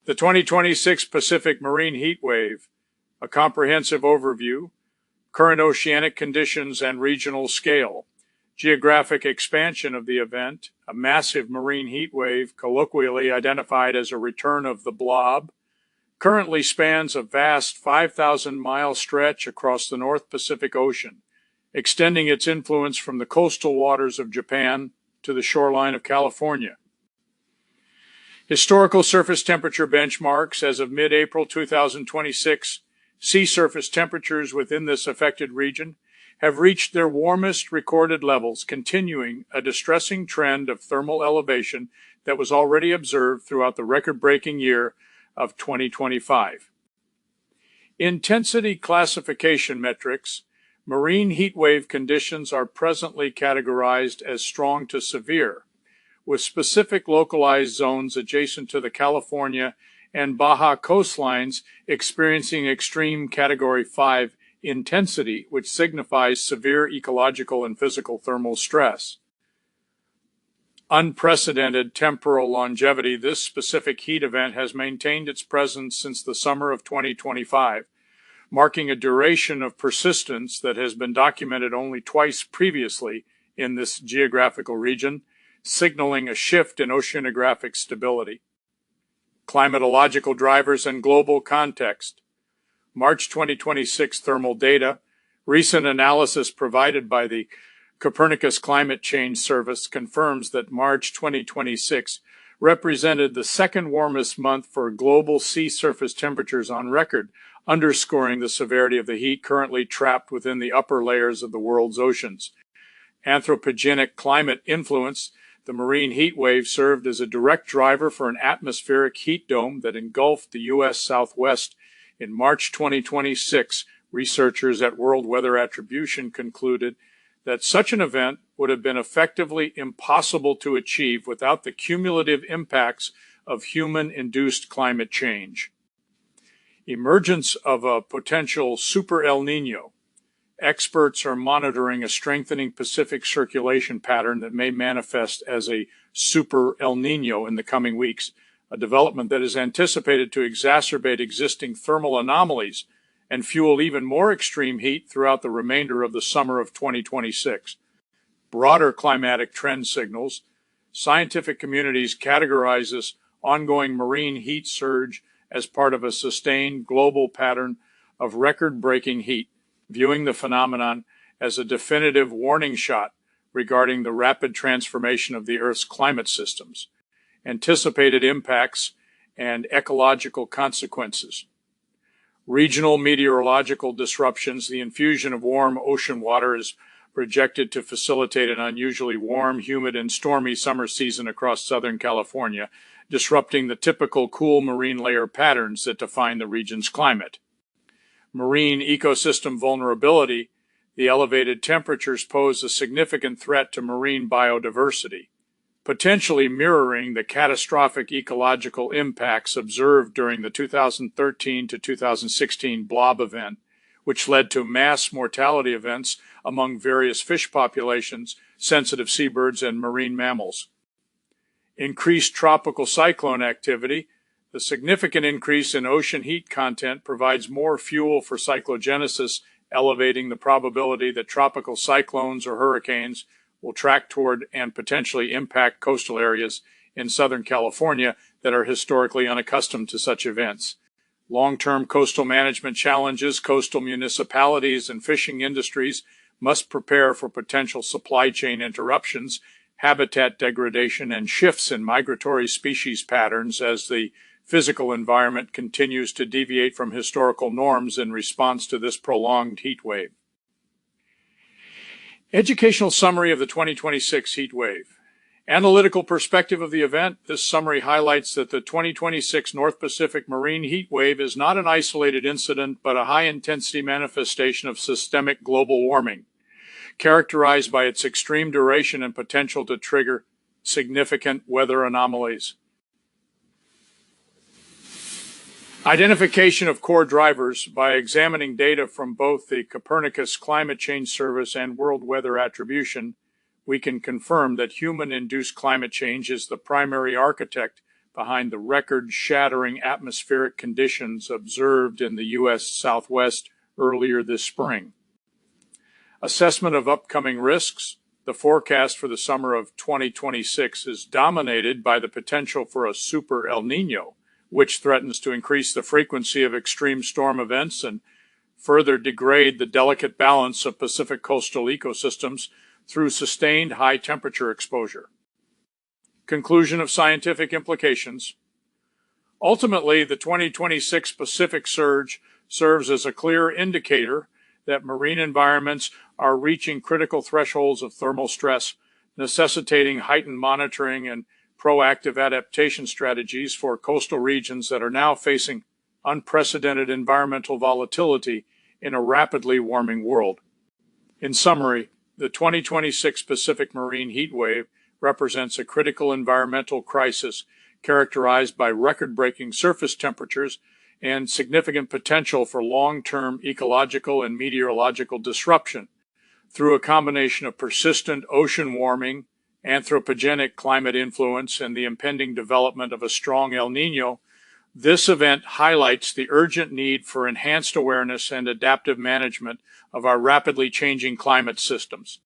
The 2026 Pacific Marine Heatwave, a comprehensive overview, current oceanic conditions and regional scale, geographic expansion of the event, a massive marine heatwave colloquially identified as a return of the Blob, currently spans a vast 5,000-mile stretch across the North Pacific Ocean, extending its influence from the coastal waters of Japan to the shoreline of California. Historical surface temperature benchmarks as of mid-April 2026, sea surface temperatures within this affected region have reached their warmest recorded levels, continuing a distressing trend of thermal elevation that was already observed throughout the record-breaking year of 2025. Intensity classification metrics, marine heatwave conditions are presently categorized as strong to severe, with specific localized zones adjacent to the California and Baja coastlines experiencing extreme Category 5 intensity, which signifies severe ecological and physical thermal stress. Unprecedented temporal longevity, this specific heat event has maintained its presence since the summer of 2025, marking a duration of persistence that has been documented only twice previously in this geographical region, signaling a shift in oceanographic stability. Climatological drivers and global context. March 2026 thermal data, recent analysis provided by the Copernicus Climate Change Service confirms that March 2026 represented the second warmest month for global sea surface temperatures on record, underscoring the severity of the heat currently trapped within the upper layers of the world's oceans. Anthropogenic climate influence. The marine heat wave served as a direct driver for an atmospheric heat dome that engulfed the U.S. Southwest. In March 2026, researchers at World Weather Attribution concluded that such an event would have been effectively impossible to achieve without the cumulative impacts of human-induced climate change. Emergence of a potential super El Nino. Experts are monitoring a strengthening Pacific circulation pattern that may manifest as a super El Nino in the coming weeks, a development that is anticipated to exacerbate existing thermal anomalies and fuel even more extreme heat throughout the remainder of the summer of 2026. Broader climatic trend signals. Scientific communities categorize this ongoing marine heat surge as part of a sustained global pattern of record-breaking heat, viewing the phenomenon as a definitive warning shot regarding the rapid transformation of the Earth's climate systems, anticipated impacts, and ecological consequences. Regional meteorological disruptions. The infusion of warm ocean water is projected to facilitate an unusually warm, humid, and stormy summer season across Southern California, disrupting the typical cool marine layer patterns that define the region's climate. Marine ecosystem vulnerability. The elevated temperatures pose a significant threat to marine biodiversity, potentially mirroring the catastrophic ecological impacts observed during the 2013 to 2016 Blob event, which led to mass mortality events among various fish populations, sensitive seabirds, and marine mammals. Increased tropical cyclone activity. The significant increase in ocean heat content provides more fuel for cyclogenesis, elevating the probability that tropical cyclones or hurricanes will track toward and potentially impact coastal areas in Southern California that are historically unaccustomed to such events. Long-term coastal management challenges. Coastal municipalities and fishing industries must prepare for potential supply chain interruptions, habitat degradation, and shifts in migratory species patterns as the physical environment continues to deviate from historical norms in response to this prolonged heat wave. Educational summary of the 2026 heat wave. Analytical perspective of the event. This summary highlights that the 2026 North Pacific marine heat wave is not an isolated incident, but a high-intensity manifestation of systemic global warming, characterized by its extreme duration and potential to trigger significant weather anomalies. Identification of core drivers. By examining data from both the Copernicus Climate Change Service and World Weather Attribution, we can confirm that human-induced climate change is the primary architect behind the record-shattering atmospheric conditions observed in the U.S. Southwest earlier this spring. Assessment of upcoming risks. The forecast for the summer of 2026 is dominated by the potential for a super El Niño, which threatens to increase the frequency of extreme storm events and further degrade the delicate balance of Pacific coastal ecosystems through sustained high temperature exposure. Conclusion of scientific implications. Ultimately, the 2026 Pacific surge serves as a clear indicator that marine environments are reaching critical thresholds of thermal stress, necessitating heightened monitoring and proactive adaptation strategies for coastal regions that are now facing unprecedented environmental volatility in a rapidly warming world. In summary, the 2026 Pacific marine heat wave represents a critical environmental crisis characterized by record-breaking surface temperatures and significant potential for long-term ecological and meteorological disruption through a combination of persistent ocean warming, anthropogenic climate influence, and the impending development of a strong El Niño. This event highlights the urgent need for enhanced awareness and adaptive management of our rapidly changing climate systems.